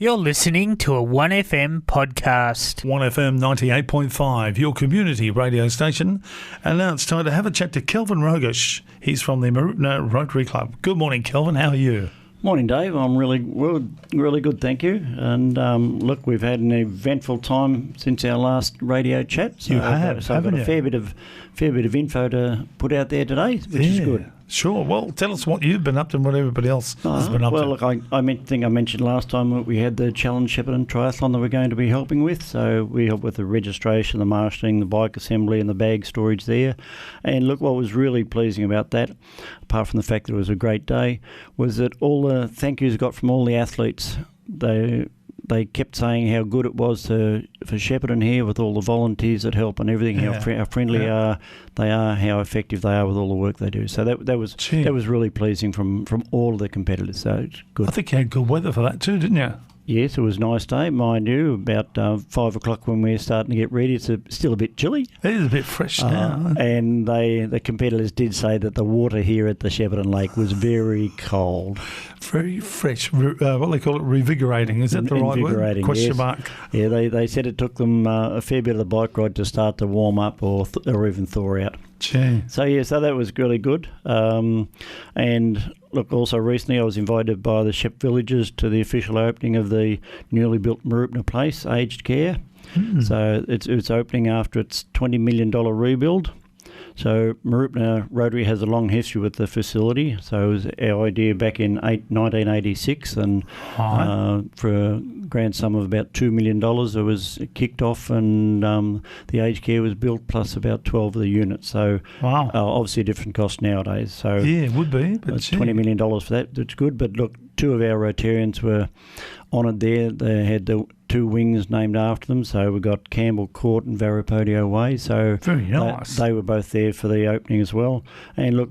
You're listening to a 1FM podcast. 1FM 98.5, your community radio station. And now it's time to have a chat to Kelvin Rogish. He's from the Marupna Rotary Club. Good morning, Kelvin. How are you? Morning, Dave. I'm really good, thank you. And look, we've had an eventful time since our last radio chat. So You have, so I've got a fair bit of info to put out there today, which is good. Sure. Well, tell us what you've been up to and what everybody else has been up to. Well, look, I think I mentioned last time that we had the Challenge Shepparton Triathlon that we're going to be helping with. So we help with the registration, the marshalling, the bike assembly and the bag storage there. And look, what was really pleasing about that, apart from the fact that it was a great day, was that all the thank yous got from all the athletes. They kept saying how good it was for Shepparton here with all the volunteers that help and everything, how friendly they are, how effective they are with all the work they do. So that was really pleasing from all of the competitors. So it's good. I think you had good weather for that too, didn't you? Yes, it was a nice day, mind you. About 5 o'clock when we're starting to get ready, it's still a bit chilly. It is a bit fresh now. And the competitors did say that the water here at the Shepparton Lake was very cold. Very fresh. What they call it, revigorating. Is that the right word? Question mark. Yeah, they said it took them a fair bit of the bike ride to start to warm up or even thaw out. Gee. So that was really good. And look, also recently I was invited by the Shep villagers to the official opening of the newly built Marupna Place aged care. So it's opening after its $20 million rebuild. So Marupna Rotary has a long history with the facility. So it was our idea back in 1986, and for a grand sum of about $2 million, it was kicked off, and the aged care was built, plus about 12 of the units. So obviously a different cost nowadays. So yeah, it would be. But it's $20 million for that. That's good. But look, 2 of our Rotarians were honoured there. They had the 2 wings named after them. So we got Campbell Court and Varipodio Way. So very nice. They were both there for the opening as well. And look,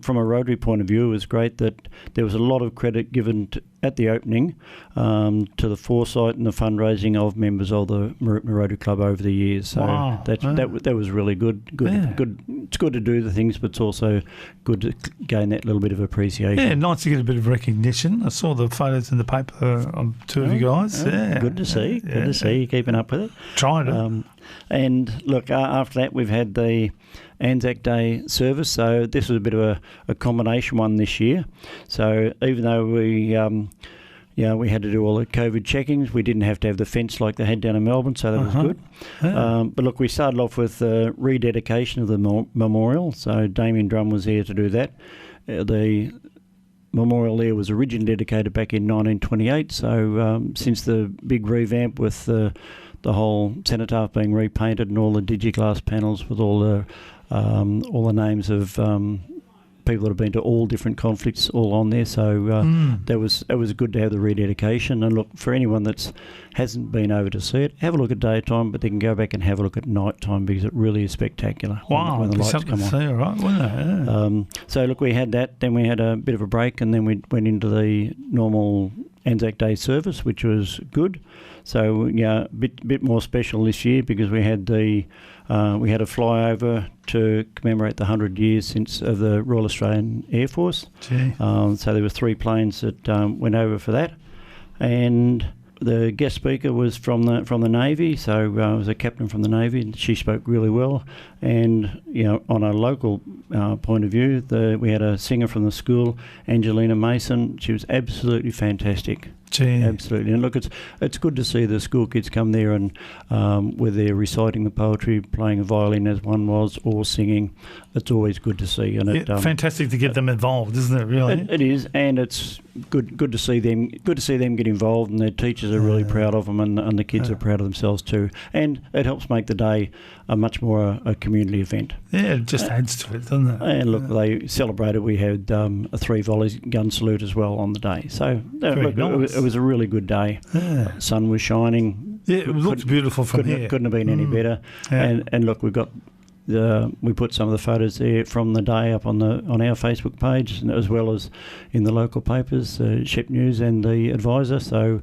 from a Rotary point of view, it was great that there was a lot of credit given at the opening to the foresight and the fundraising of members of the Marupna Rotary Club over the years. So that was really good. Good. It's good to do the things, but it's also good to gain that little bit of appreciation. Yeah, nice to get a bit of recognition. I saw the photos in the paper of 2 of you guys. Good to see. Good to see you keeping up with it. Trying to. And look, after that, we've had the Anzac Day service. So this was a bit of a combination one this year. So even though we had to do all the COVID checkings, we didn't have to have the fence like they had down in Melbourne, so that was good. But look, we started off with the rededication of the memorial. So Damien Drum was here to do that. The memorial there was originally dedicated back in 1928. So since the big revamp with the whole cenotaph being repainted and all the digiglass panels with all the names of people that have been to all different conflicts all on there. So it was good to have the rededication. And look, for anyone that hasn't been over to see it, have a look at daytime, but they can go back and have a look at night time because it really is spectacular. Wow, when the lights something come on. to see, right? Wasn't it? So look, we had that. Then we had a bit of a break, and then we went into the normal Anzac Day service, which was good. So a bit more special this year because we had a flyover to commemorate the 100 years since of the Royal Australian Air Force. So there were 3 planes that went over for that, and the guest speaker was from the Navy. So it was a captain from the Navy, and she spoke really well. And on a local point of view, we had a singer from the school, Angelina Mason. She was absolutely fantastic. Absolutely. And look, it's good to see the school kids come there and whether they're reciting the poetry, playing a violin as one was, or singing. It's always good to see. And fantastic to get them involved, isn't it? Really, it is, and it's good to see them. Good to see them get involved, and their teachers are really proud of them, and the kids are proud of themselves too. And it helps make the day a much more a community event. Yeah, it just adds to it, doesn't it? And look, they celebrated. We had a 3 volleys gun salute as well on the day. So it was a really good day. Yeah. Sun was shining. Yeah, it looked beautiful from here. Couldn't have been any better. Yeah. And look, we've got we put some of the photos there from the day up on our Facebook page, and as well as in the local papers, Shep News and the Advisor. So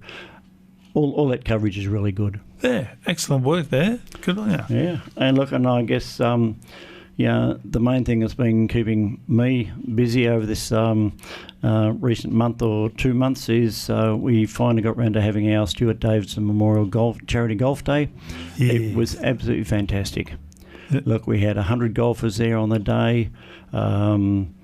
all that coverage is really good. Yeah, excellent work there. Good on you. Yeah, and look, and I guess the main thing that's been keeping me busy over this recent month or 2 months is we finally got around to having our Stuart Davidson Memorial Charity Golf Day. Yeah. It was absolutely fantastic. Yeah. Look, we had 100 golfers there on the day, and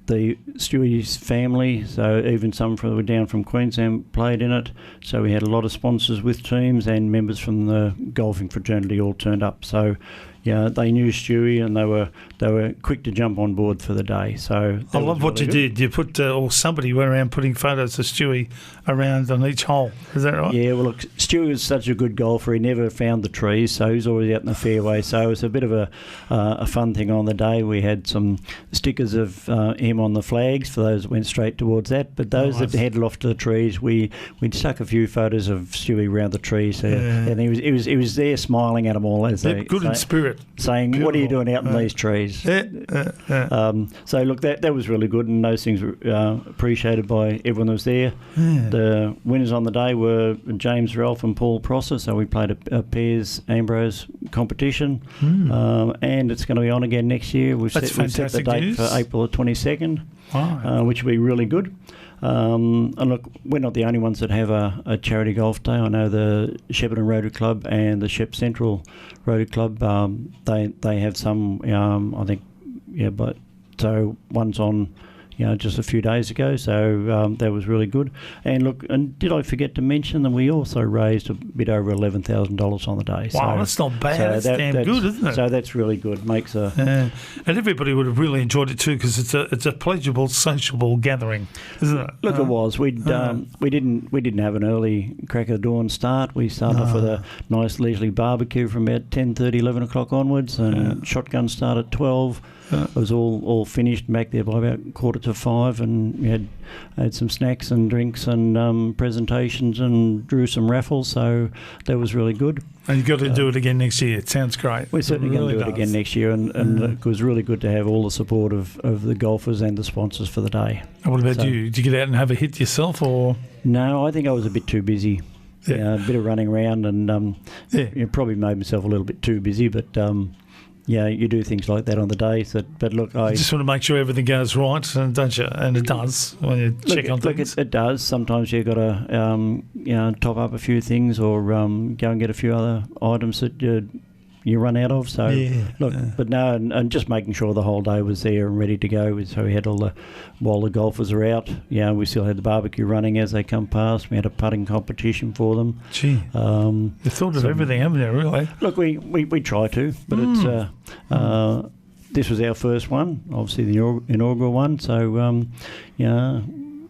the Stewie's family, so even some were down from Queensland, played in it. So we had a lot of sponsors with teams, and members from the golfing fraternity all turned up. So they knew Stewie, and they were quick to jump on board for the day. So I love what you did. You put, or somebody went around putting photos of Stewie around on each hole. Is that right? Yeah, well, look, Stewie was such a good golfer. He never found the trees, so he was always out in the fairway. So it was a bit of a fun thing on the day. We had some stickers of him on the flags for those that went straight towards that. But those that headed off to the trees, we stuck a few photos of Stewie around the trees, and he was there smiling at them all as they good in spirit. Saying, Beautiful. "What are you doing out in these trees?" So look, that was really good, and those things were appreciated by everyone that was there. Yeah. The winners on the day were James Ralph and Paul Prosser, so we played a pairs Ambrose competition, and it's going to be on again next year. We've set the date news. for April the 22nd, which will be really good. And look, we're not the only ones that have a charity golf day. I know the Shepparton Rotary Club and the Shep Central Rotary Club, they have some, I think, but so one's on, just a few days ago, so that was really good. And look, and did I forget to mention that we also raised a bit over $11,000 on the day? Wow, so, that's not bad. That's damn good, isn't it? So that's really good. Makes a and everybody would have really enjoyed it too, because it's a pleasurable, sociable gathering, isn't it? Look, it was. We didn't have an early crack of dawn start. We started off with a nice leisurely barbecue from about 10:30, 11 o'clock onwards, and shotgun start at 12. It was all finished back there by about 4:45, and we had some snacks and drinks and presentations and drew some raffles, so that was really good. And you've got to do it again next year. It sounds great. We're certainly going to do it again next year, and it was really good to have all the support of the golfers and the sponsors for the day. And what about you? Did you get out and have a hit yourself, or...? No, I think I was a bit too busy. Yeah. A bit of running around, and probably made myself a little bit too busy, but... you do things like that on the day. But look, I just want to make sure everything goes right, don't you? And it does when you check on things. It does. Sometimes you've got to top up a few things, or go and get a few other items that you run out of. So but no, and just making sure the whole day was there and ready to go. So we had while the golfers are out, we still had the barbecue running as they come past. We had a putting competition for them. Gee, you thought of everything, haven't you, really? Look, we try to, but it's this was our first one, obviously the inaugural one. So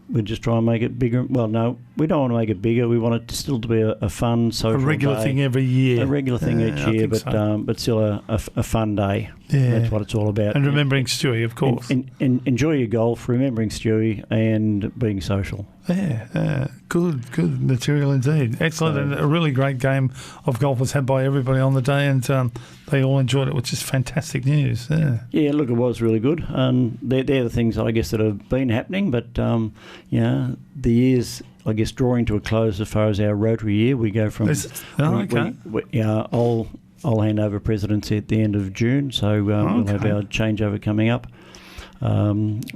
we just try and make it bigger. Well, no, we don't want to make it bigger. We want it still to be a fun social day. A regular thing every year. A regular thing each year, but still a fun day. Yeah. That's what it's all about. And remembering Stewie, of course. Enjoy your golf, remembering Stewie, and being social. Yeah, good material indeed. Excellent, and a really great game of golf was had by everybody on the day, and they all enjoyed it, which is fantastic news. Yeah, look, it was really good, and they're the things, I guess, that have been happening, but, the year's, I guess, drawing to a close as far as our Rotary year. We go from... I'll hand over presidency at the end of June, so we'll have our changeover coming up.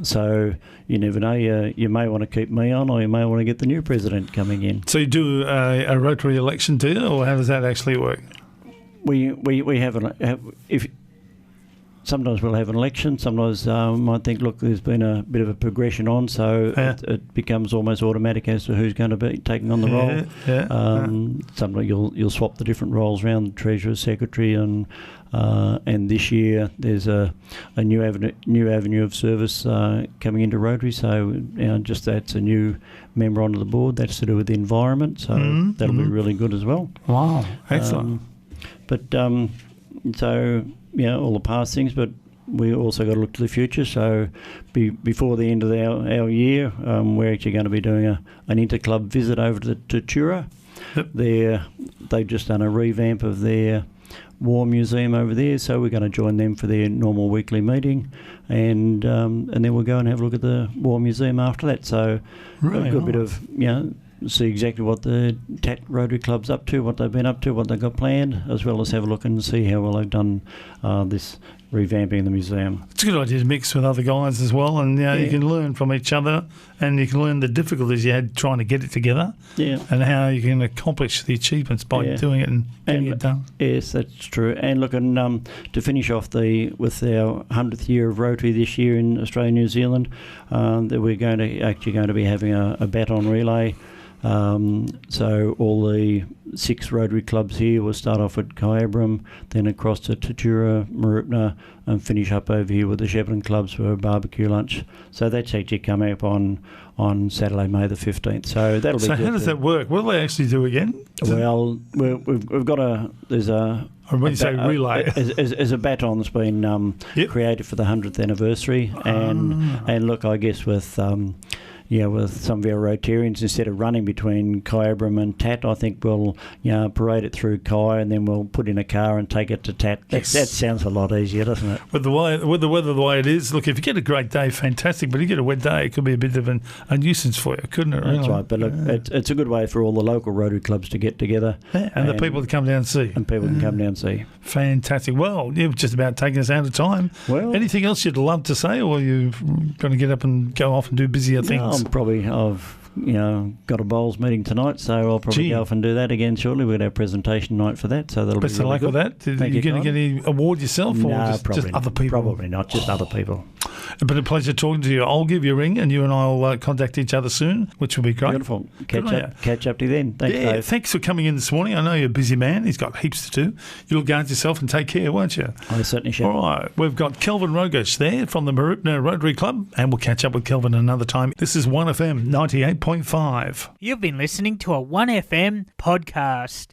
So you never know. You may want to keep me on, or you may want to get the new president coming in. So you do a Rotary election, do you, or how does that actually work? We sometimes we'll have an election. Sometimes might think, look, there's been a bit of a progression on, so it becomes almost automatic as to who's going to be taking on the role. Sometimes you'll swap the different roles around, the treasurer, secretary, and this year there's a new avenue of service coming into Rotary. So just that's a new member onto the board. That's to do with the environment. So that'll be really good as well. Wow, excellent. All the past things, but we also got to look to the future. So before the end of our year, we're actually going to be doing an inter-club visit over to Tura. Yep. They've just done a revamp of their War Museum over there, so we're going to join them for their normal weekly meeting, and then we'll go and have a look at the War Museum after that. So a good bit of see exactly what the TAT Rotary Club's up to, what they've been up to, what they've got planned, as well as have a look and see how well they've done this revamping the museum. It's a good idea to mix with other guys as well, and you can learn from each other, and you can learn the difficulties you had trying to get it together, and how you can accomplish the achievements by doing it and getting it done. Yes, that's true. And look, and to finish off with our 100th year of Rotary this year in Australia and New Zealand, that we're going to be having a baton relay. So all the 6 Rotary clubs here will start off at Kyabram, then across to Tatura, Marupna, and finish up over here with the Shepparton clubs for a barbecue lunch. So that's actually coming up on Saturday, May the 15th. So that'll be good. So how does that work? What do they actually do again? Well, we've got there's a... When you say relay, as a baton that's been created for the 100th anniversary, and look, I guess with some of our Rotarians, instead of running between Kyabram and TAT, I think we'll parade it through Kai, and then we'll put in a car and take it to TAT. That sounds a lot easier, doesn't it? With the weather the way it is, look, if you get a great day, fantastic. But if you get a wet day, it could be a bit of a nuisance for you, couldn't it? Really? That's right. But look, it's a good way for all the local Rotary clubs to get together, and the people to come down and see. And people can come down and see. Fantastic. Well, you've just about taken us out of time. Well, anything else you'd love to say, or are you going to get up and go off and do busier things? I've got a bowls meeting tonight, so I'll probably go off and do that again shortly. We've got our presentation night for that, so that'll be really good. Best of luck with that. Are you going to get any award yourself, or just other people? Probably not, just other people. It's been a pleasure talking to you. I'll give you a ring, and you and I will contact each other soon, which will be great. Beautiful. Catch up to you then. Thanks, Dave. Thanks for coming in this morning. I know you're a busy man. He's got heaps to do. You'll guard yourself and take care, won't you? I certainly shall. All right. We've got Kelvin Rogish there from the Marupna Rotary Club, and we'll catch up with Kelvin another time. This is 1FM 98.5. You've been listening to a 1FM podcast.